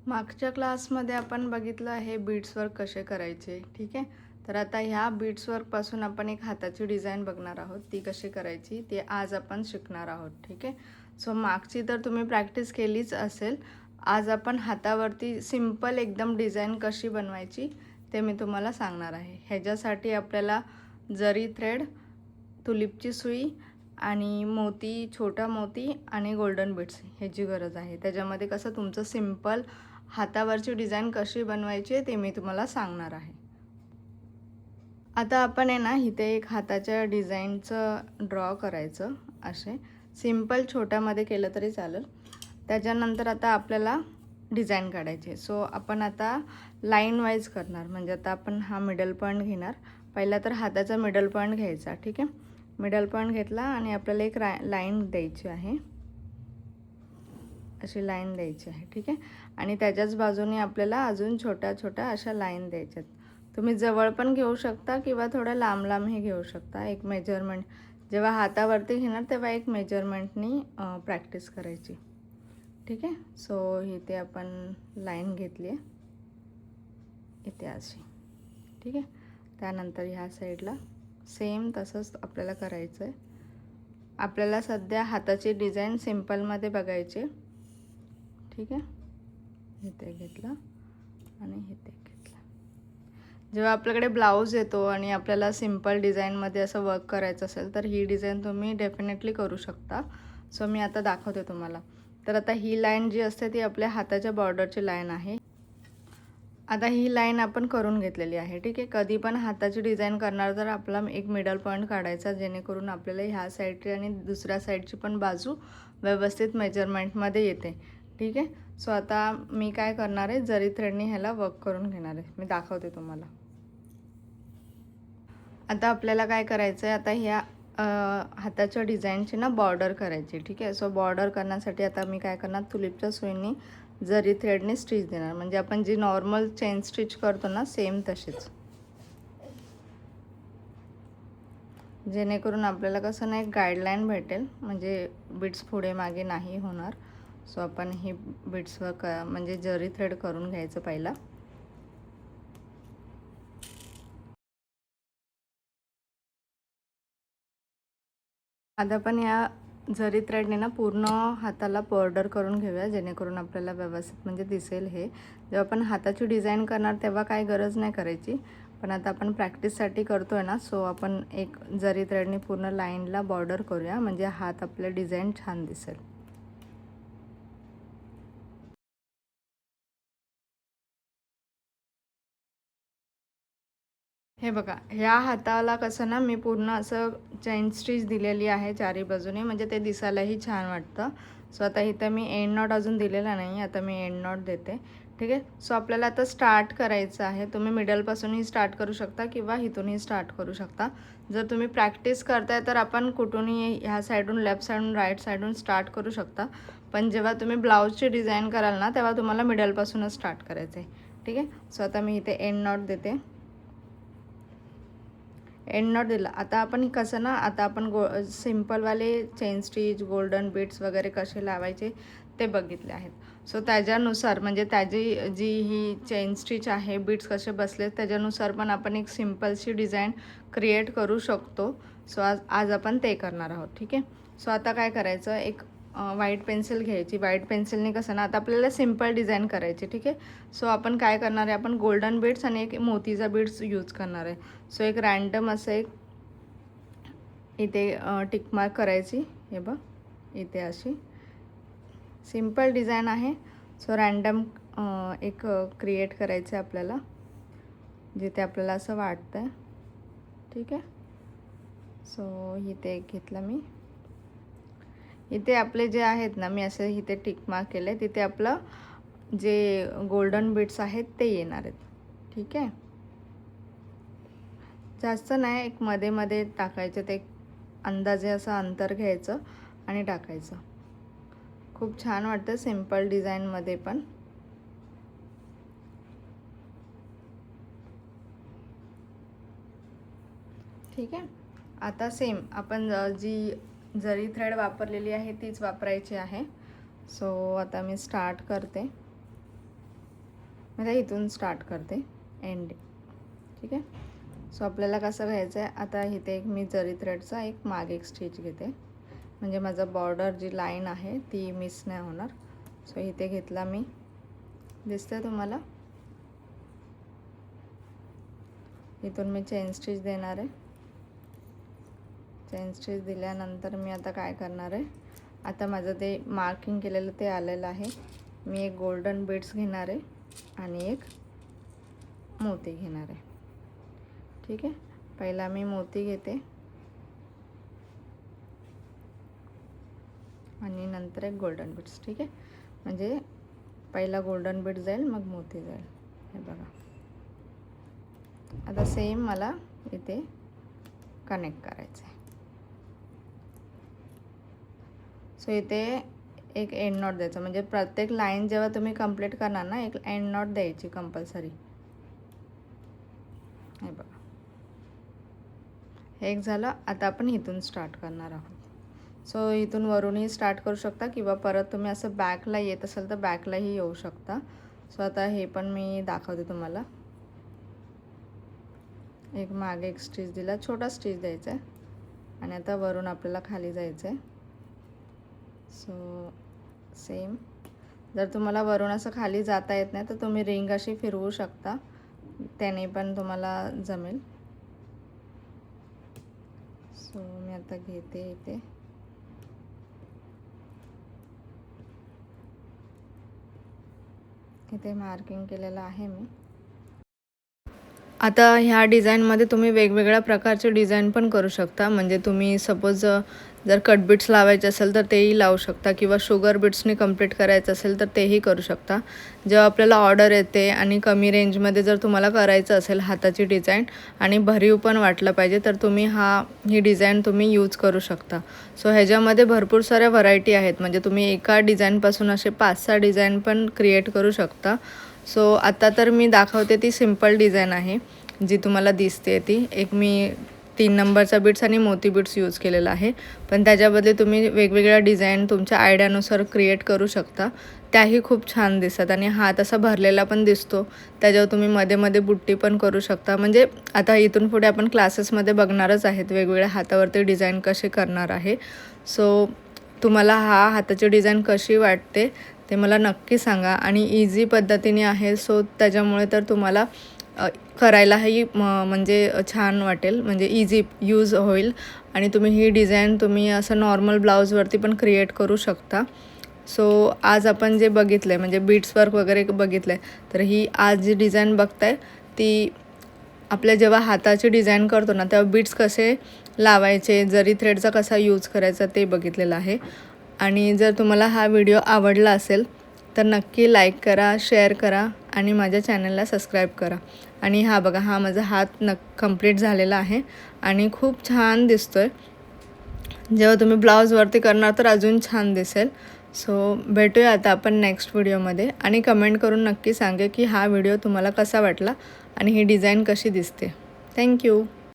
मागच्या क्लासमध्ये आपण बघितलं आहे बीड्स वर्क कसे करायचे, ठीक आहे. तर आता ह्या बीड्स वर्कपासून आपण एक हाताची डिझाईन बघणार आहोत, ती कशी करायची ते आज आपण शिकणार आहोत, ठीक आहे. सो मागची तर तुम्ही प्रॅक्टिस केलीच असेल. आज आपण हातावरती सिंपल एकदम डिझाईन कशी बनवायची ते मी तुम्हाला सांगणार आहे. ह्याच्यासाठी आपल्याला जरी थ्रेड, तुलिपची सुई आणि मोती, छोटा मोती आणि गोल्डन बीड्स ह्याची गरज आहे. त्याच्यामध्ये कसं तुमचं सिंपल हातावरची डिझाईन कशी बनवायची ते मी तुम्हाला सांगणार आहे. आता आपण आहे ना इथे एक हाताच्या डिझाईनचं ड्रॉ करायचं. असे सिंपल छोट्यामध्ये केलं तरी चालेल. त्याच्यानंतर आता आपल्याला डिझाईन काढायची. सो आपण आता लाईन वाईज करणार. म्हणजे आता आपण हा मिडल पॉईंट घेणार. पहिला तर हाताचा मिडल पॉईंट घ्यायचा, ठीक आहे. मिडल पॉईंट घेतला आणि आपल्याला एक लाईन द्यायची आहे. अशी लाईन द्यायची आहे, ठीक आहे. आणि त्याच्याच बाजूने आपल्याला अजून छोट्या छोट्या अशा लाईन द्यायच्यात. तुम्ही जवळ पण घेऊ शकता किंवा थोडं लांब लांबही घेऊ शकता. एक मेजरमेंट जेव्हा हातावरती घेणार तेव्हा एक मेजरमेंटनी प्रॅक्टिस करायची, ठीक आहे. सो इथे आपण लाईन घेतली आहे इथे अशी, ठीक आहे. त्यानंतर ह्या साईडला सेम तसंच आपल्याला करायचं आहे. आपल्याला सध्या हाताची डिझाईन सिंपलमध्ये बघायची, ठीक आहे. इथे घेतलं आणि इथे घेतलं. जेव्हा आपल्याकडे ब्लाऊज येतो आणि आपल्याला सिंपल डिझाईनमध्ये असं वर्क करायचं असेल तर ही डिझाईन तुम्ही डेफिनेटली करू शकता. सो मी आता दाखवते तुम्हाला. तर आता ही लाईन जी असते ती आपल्या हाताच्या बॉर्डरची लाईन आहे. आता ही लाईन आपण करून घेतलेली आहे, ठीक आहे. कधी पण हाताची डिझाईन करणार तर आपला एक मिडल पॉईंट काढायचा, जेणेकरून आपल्याला ह्या साईडची आणि दुसऱ्या साईडची पण बाजू व्यवस्थित मेजरमेंटमध्ये येते, ठीक आहे. सो आता मी काय करणार आहे, जरी थ्रेडनी ह्याला वर्क करून घेणार आहे. मी दाखवते तुम्हाला. आता आपल्याला काय करायचं आहे, आता ह्या हाताच्या डिझाईनची ना बॉर्डर करायची, ठीक आहे. सो बॉर्डर करण्यासाठी आता मी काय करणार, तुलिपच्या सुईने जरी थ्रेडने स्टिच देणार. म्हणजे आपण जी नॉर्मल चेन स्टिच करतो ना सेम तशीच, जेणेकरून आपल्याला कसं ना एक गाईडलाईन भेटेल. म्हणजे बीड्स पुढे मागे नाही होणार. सो आपण ही बीड्स वर्क म्हणजे जरी थ्रेड करून घ्यायचं पहिला. आता पण या जरी थ्रेडने ना पूर्ण हाताला बॉर्डर करून घेऊया, जेणेकरून आपल्याला व्यवस्थित म्हणजे दिसेल. हे जेव्हा आपण हाताची डिझाईन करणार तेव्हा काय गरज नाही करायची, पण आता आपण प्रॅक्टिससाठी करतोय ना. सो आपण एक जरी थ्रेडने पूर्ण लाईनला बॉर्डर करूया, म्हणजे हात आपल्या डिझाईन छान दिसेल. हे बघा, ह्या हाताला कसं ना मी पूर्ण असं चेन स्टिच दिलेली आहे चारी बाजूने, म्हणजे ते दिसायलाही छान वाटतं. सो आता इथं मी एंड नॉट अजून दिलेला नाही, आता मी एंड नॉट देते, ठीक आहे. सो आपल्याला आता स्टार्ट करायचं आहे. तुम्ही मिडलपासूनही स्टार्ट करू शकता किंवा इथूनही स्टार्ट करू शकता. जर तुम्ही प्रॅक्टिस करताय तर आपण कुठूनही ह्या साईडून, लेफ्ट साईडून, राईट साईडून स्टार्ट करू शकता. पण जेव्हा तुम्ही ब्लाऊजची डिझाईन कराल ना तेव्हा तुम्हाला मिडलपासूनच स्टार्ट करायचं आहे, ठीक आहे. सो आता मी इथे एंड नॉट देते. एंड नॉट दिला. आता आपण कसं ना, आता आपण सिम्पलवाले चेन स्टिच, गोल्डन बीड्स वगैरे कसे लावायचे ते बघितले आहेत. सो त्याच्यानुसार म्हणजे त्याची जी ही चेन स्टिच आहे, बीड्स कसे बसले त्याच्यानुसार पण आपण एक सिम्पलशी डिझाईन क्रिएट करू शकतो. सो आज आपण ते करणार आहोत, ठीक आहे. सो आता काय करायचं, एक व्हाईट पेन्सिल घ्यायची. व्हाईट पेन्सिलने कसं ना आता आपल्याला सिम्पल डिझाईन करायची, ठीक आहे. सो आपण काय करणार आहे, आपण गोल्डन बीड्स आणि एक मोतीचा बीड्स यूज करणार आहे. सो एक रँडम असं एक इथे टिक मार्क करायची. हे बघ, इथे अशी सिंपल डिझाईन आहे. सो रँडम एक क्रिएट करायचं आहे आपल्याला, जिथे आपल्याला असं वाटतं आहे, ठीक आहे. सो इथे एक घेतलं मी. इथे आपले जे आहेत ना, मी असे इथे टिक मार्क केले, तिथे आपलं जे गोल्डन बीड्स आहेत ते येणार आहेत, ठीक आहे. जास्त नाही, एक मध्ये मध्ये टाकायचं. ते अंदाजे असं अंतर घ्यायचं आणि टाकायचं. खूप छान वाटतं सिंपल डिझाईनमध्ये पण, ठीक आहे. आता सेम आपण जी जरी थ्रेड वापरलेली आहे तीच वापरायची आहे. सो आता मी स्टार्ट करते. आता इथून स्टार्ट करते एंड, ठीक आहे. सो आपल्याला कसं घ्यायचं आहे, आता इथे एक मी जरी थ्रेडचा एक मागे एक स्टिच घेते, म्हणजे माझा बॉर्डर जी लाईन आहे ती मिस नाही होणार. सो इथे घेतला मी, दिसतंय तुम्हाला. इथून मी चेन स्टिच देणार आहे. चेन स्टिच दिल्यानंतर मी आता काय करणार आहे, आता माझं ते मार्किंग केलेलं ते आलेलं आहे. मी एक गोल्डन बीड्स घेणार आहे आणि एक मोती घेणार आहे, ठीक आहे. पहिला मी मोती घेते आणि नंतर एक गोल्डन बीड्स, ठीक आहे. म्हणजे पहिला गोल्डन बीड जाईल मग मोती जाईल, हे बघा. आता सेम मला इथे कनेक्ट करायचं आहे. सो इथे एक एंड नॉट द्यायचं, म्हणजे प्रत्येक लाईन जेव्हा तुम्ही कंप्लीट करणार ना, एक एंड नॉट द्यायची कंपल्सरी. हे बघा, हे एक झालं. आता आपण इथून स्टार्ट करणार आहोत. सो इथून वरूनही स्टार्ट करू शकता किंवा परत तुम्ही असं बॅकला येत असेल तर बॅकलाही येऊ शकता. सो आता हे पण मी दाखवते तुम्हाला. एक मागे एक स्टिच दिला, छोटा स्टिच द्यायचा आहे आणि आता वरून आपल्याला खाली जायचं आहे. सो सेम, जर तुम्हाला वरून असं खाली जाता येत नाही तर तुम्ही रिंग अशी फिरवू शकता, त्याने पण तुम्हाला जमेल. सो मी आता घेते इथे मार्किंग केलेलं आहे मी. आता ह्या डिझाईनमध्ये तुम्ही वेगवेगळ्या प्रकारचे डिझाईन पण करू शकता. म्हणजे तुम्ही सपोज जर कट बीट्स लावायचे असेल तर तेही लावू शकता किंवा शुगर बीट्सनी कंप्लीट करायचं असेल तर तेही करू शकता. जेव्हा आपल्याला ऑर्डर येते आणि कमी रेंजमध्ये जर तुम्हाला करायचं असेल हाताची डिझाईन आणि भरीव पण वाटलं पाहिजे तर तुम्ही ही डिझाईन तुम्ही यूज करू शकता. सो ह्याच्यामध्ये भरपूर साऱ्या व्हरायटी आहेत, म्हणजे तुम्ही एका डिझाईनपासून असे 5-6 डिझाईन पण क्रिएट करू शकता. सो आता तर मी दाखवते ती सिंपल डिझाईन आहे जी तुम्हाला दिसते ती. एक मी 3 नंबरचा बीट्स आणि मोती बीट्स यूज केलेला आहे, पण त्याच्याबद्दल तुम्ही वेगवेगळ्या डिझाईन तुमच्या आयडियानुसार क्रिएट करू शकता. त्याही खूप छान दिसतात आणि हात असा भरलेला पण दिसतो. त्याच्यावर तुम्ही मध्ये मध्ये बुट्टी पण करू शकता. म्हणजे आता इथून पुढे आपण क्लासेसमध्ये बघणारच आहेत वेगवेगळ्या हातावरती डिझाईन कसे करणार आहे. सो तुम्हाला हाताची डिझाईन कशी वाटते ते मला नक्की सांगा. आणि इझी पद्धतीने आहे, सो त्याच्यामुळे तर तुम्हाला करायलाही म्हणजे छान वाटेल, म्हणजे इझी यूज होईल. आणि तुम्ही ही डिझाईन तुम्ही असं नॉर्मल ब्लाऊजवरती पण क्रिएट करू शकता. सो आज आपण जे बघितलं आहे म्हणजे बीट्स वर्क वगैरे बघितलं आहे, तर ही आज जी डिझाईन बघताय ती आपल्या जेव्हा हाताची डिझाईन करतो ना तेव्हा बीट्स कसे लावायचे, जरी थ्रेडचा कसा यूज करायचा ते बघितलेलं आहे. आणि जर तुम्हाला हा व्हिडिओ आवडला असेल तर नक्की लाईक करा, शेअर करा आणि माझ्या चॅनलला सबस्क्राईब करा. आणि हा बघा, हा माझा हात कंप्लीट झालेला आहे आणि खूप छान दिसतो आहे. जेव्हा तुम्ही ब्लाऊजवरती करणार तर अजून छान दिसेल. सो भेटूया आता आपण नेक्स्ट व्हिडिओमध्ये आणि कमेंट करून नक्की सांगा की हा व्हिडिओ तुम्हाला कसा वाटला आणि ही डिझाईन कशी दिसते. थँक्यू.